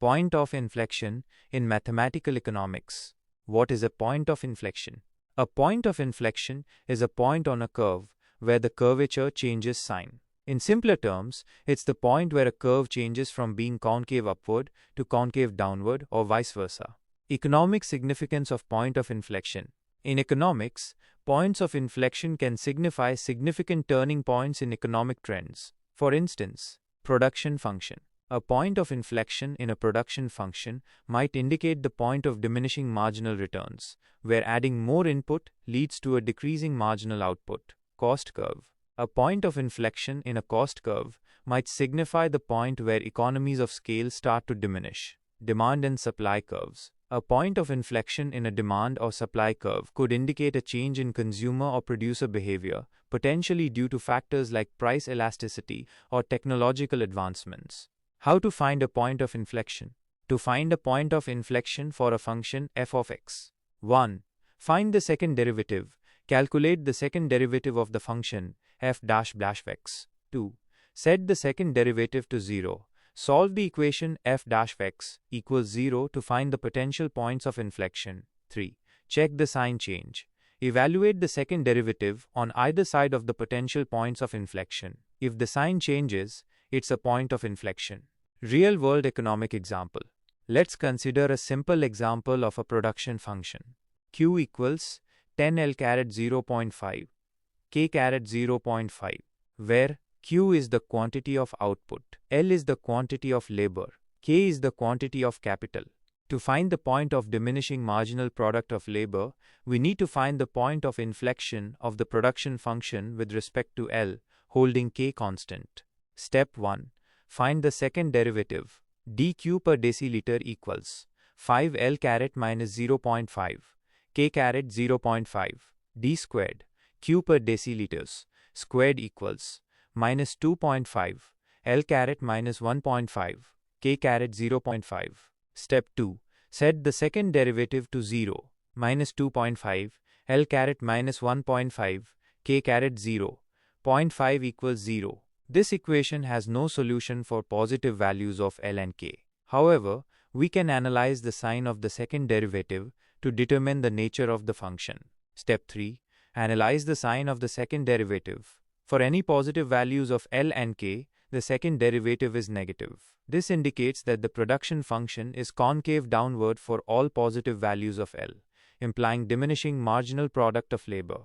Point of inflection in mathematical economics. What is a point of inflection? A point of inflection is a point on a curve where the curvature changes sign. In simpler terms, it's the point where a curve changes from being concave upward to concave downward or vice versa. Economic significance of point of inflection. In economics, points of inflection can signify significant turning points in economic trends. For instance, production function. A point of inflection in a production function might indicate the point of diminishing marginal returns, where adding more input leads to a decreasing marginal output. Cost curve. A point of inflection in a cost curve might signify the point where economies of scale start to diminish. Demand and supply curves. A point of inflection in a demand or supply curve could indicate a change in consumer or producer behavior, potentially due to factors like price elasticity or technological advancements. How to find a point of inflection? To find a point of inflection for a function f of x. 1. Find the second derivative. Calculate the second derivative of the function f dash dash x. 2. Set the second derivative to 0. Solve the equation f dash x equals 0 to find the potential points of inflection. 3. Check the sign change. Evaluate the second derivative on either side of the potential points of inflection. If the sign changes, it's a point of inflection. Real-world economic example. Let's consider a simple example of a production function. Q equals 10L caret 0.5, K caret 0.5, where Q is the quantity of output, L is the quantity of labor, K is the quantity of capital. To find the point of diminishing marginal product of labor, we need to find the point of inflection of the production function with respect to L, holding K constant. Step 1. Find the second derivative. dq per deciliter equals 5L caret minus 0.5, K caret 0.5, d squared, Q per deciliters, squared equals minus 2.5, L caret minus 1.5, K caret 0.5. Step 2. Set the second derivative to 0, minus 2.5, L caret minus 1.5, K caret 0.5 equals 0. This equation has no solution for positive values of L and K. However, we can analyze the sign of the second derivative to determine the nature of the function. Step 3. Analyze the sign of the second derivative. For any positive values of L and K, the second derivative is negative. This indicates that the production function is concave downward for all positive values of L, implying diminishing marginal product of labor.